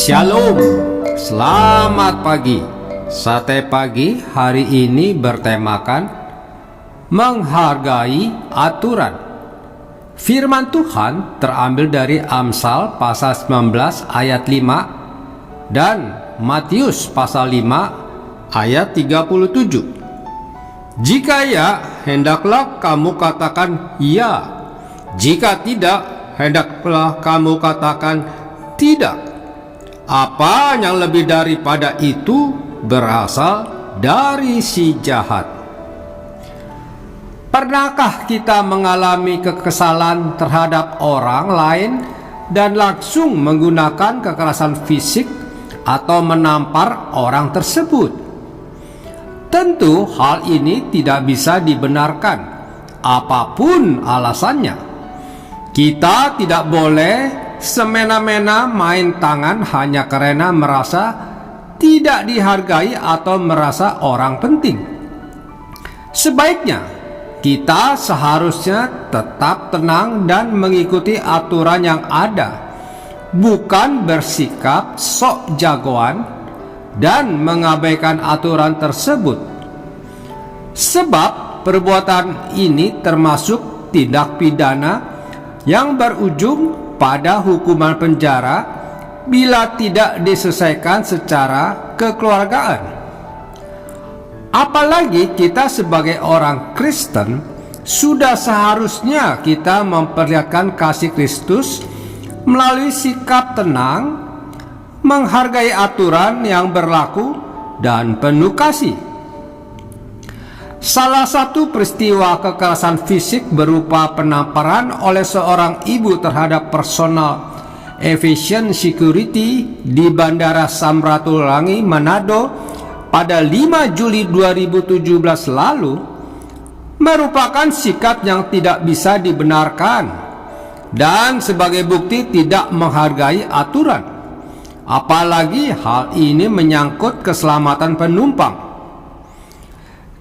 Shalom, selamat pagi. Sate pagi hari ini bertemakan menghargai aturan. Firman Tuhan terambil dari Amsal pasal 19 ayat 5 dan Matius pasal 5 ayat 37. Jika ya, hendaklah kamu katakan ya. Jika tidak, hendaklah kamu katakan tidak. Apa yang lebih daripada itu berasal dari si jahat. Pernahkah kita mengalami kekesalan terhadap orang lain dan langsung menggunakan kekerasan fisik atau menampar orang tersebut? Tentu hal ini tidak bisa dibenarkan, apapun alasannya. Kita tidak boleh semena-mena main tangan hanya karena merasa tidak dihargai atau merasa orang penting. Sebaiknya kita seharusnya tetap tenang dan mengikuti aturan yang ada, bukan bersikap sok jagoan dan mengabaikan aturan tersebut. Sebab perbuatan ini termasuk tindak pidana yang berujung pada hukuman penjara bila tidak diselesaikan secara kekeluargaan. Apalagi kita sebagai orang Kristen, sudah seharusnya kita memperlihatkan kasih Kristus melalui sikap tenang, menghargai aturan yang berlaku, dan penuh kasih. Salah satu peristiwa kekerasan fisik berupa penamparan oleh seorang ibu terhadap personal aviation security di Bandara Samratulangi, Manado pada 5 Juli 2017 lalu merupakan sikap yang tidak bisa dibenarkan dan sebagai bukti tidak menghargai aturan. Apalagi hal ini menyangkut keselamatan penumpang.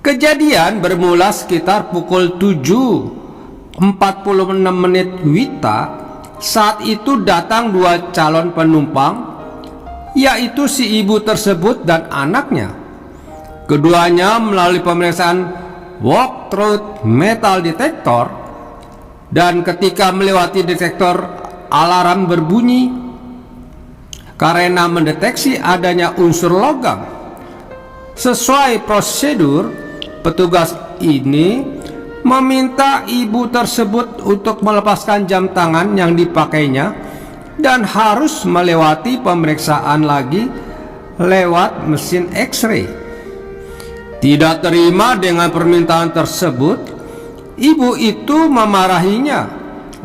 Kejadian bermula sekitar pukul 7.46 WITA. Saat itu datang dua calon penumpang, yaitu si ibu tersebut dan anaknya. Keduanya melalui pemeriksaan walk-through metal detector, dan ketika melewati detektor alarm berbunyi karena mendeteksi adanya unsur logam. Sesuai prosedur, petugas ini meminta ibu tersebut untuk melepaskan jam tangan yang dipakainya dan harus melewati pemeriksaan lagi lewat mesin X-ray. Tidak terima dengan permintaan tersebut, ibu itu memarahinya,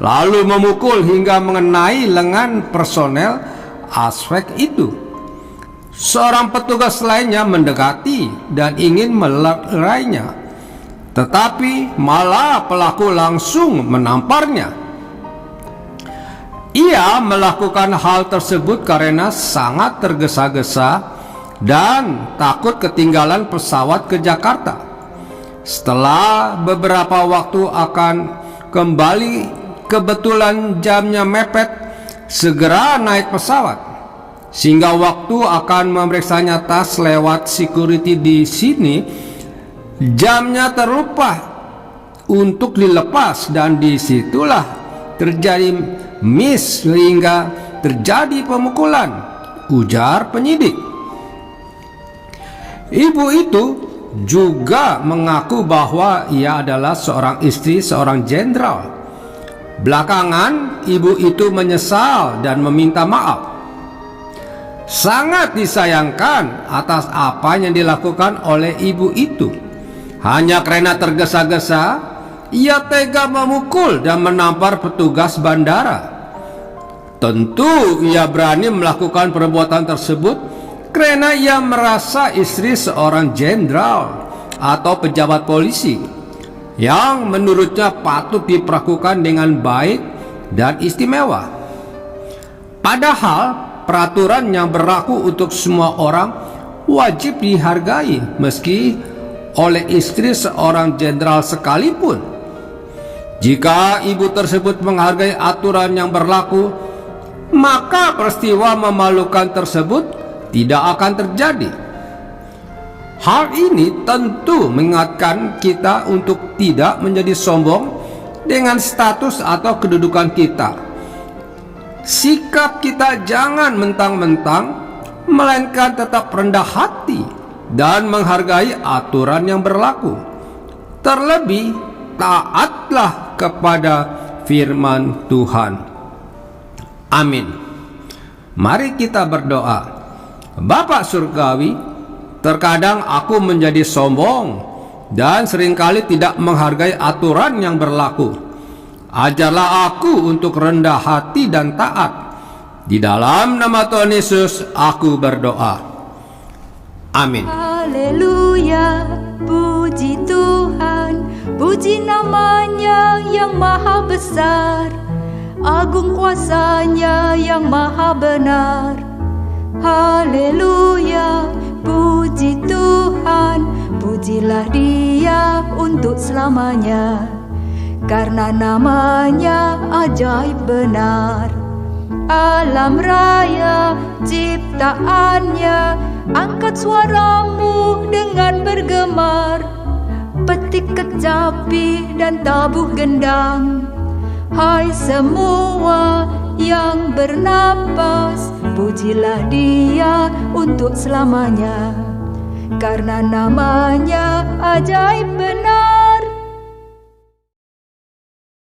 lalu memukul hingga mengenai lengan personel aspek itu. Seorang petugas lainnya mendekati dan ingin melerainya, tetapi malah pelaku langsung menamparnya. Ia melakukan hal tersebut karena sangat tergesa-gesa dan takut ketinggalan pesawat ke Jakarta. Setelah beberapa waktu akan kembali, kebetulan jamnya mepet, segera naik pesawat. Sehingga waktu akan memeriksanya tas lewat security di sini, jamnya terlupa untuk dilepas dan disitulah terjadi miss sehingga terjadi pemukulan, ujar penyidik. Ibu itu juga mengaku bahwa ia adalah seorang istri seorang jenderal. Belakangan ibu itu menyesal dan meminta maaf. Sangat disayangkan atas apa yang dilakukan oleh ibu itu. Hanya karena tergesa-gesa, ia tega memukul dan menampar petugas bandara. Tentu ia berani melakukan perbuatan tersebut karena ia merasa istri seorang jenderal atau pejabat polisi yang menurutnya patut diperlakukan dengan baik dan istimewa. Padahal peraturan yang berlaku untuk semua orang wajib dihargai, meski oleh istri seorang jenderal sekalipun. Jika ibu tersebut menghargai aturan yang berlaku, maka peristiwa memalukan tersebut tidak akan terjadi. Hal ini tentu mengingatkan kita untuk tidak menjadi sombong dengan status atau kedudukan kita. Sikap kita jangan mentang-mentang, melainkan tetap rendah hati dan menghargai aturan yang berlaku. Terlebih, taatlah kepada firman Tuhan. Amin. Mari kita berdoa. Bapa Surgawi, terkadang aku menjadi sombong dan seringkali tidak menghargai aturan yang berlaku. Ajarlah aku untuk rendah hati dan taat. Di dalam nama Tuhan Yesus aku berdoa. Amin. Haleluya, puji Tuhan, puji namanya yang maha besar, agung kuasanya yang maha benar. Haleluya, puji Tuhan, pujilah Dia untuk selamanya, karena namanya ajaib benar. Alam raya ciptaannya, angkat suaramu dengan bergemar, petik kecapi dan tabuh gendang. Hai semua yang bernapas, pujilah Dia untuk selamanya, karena namanya ajaib benar.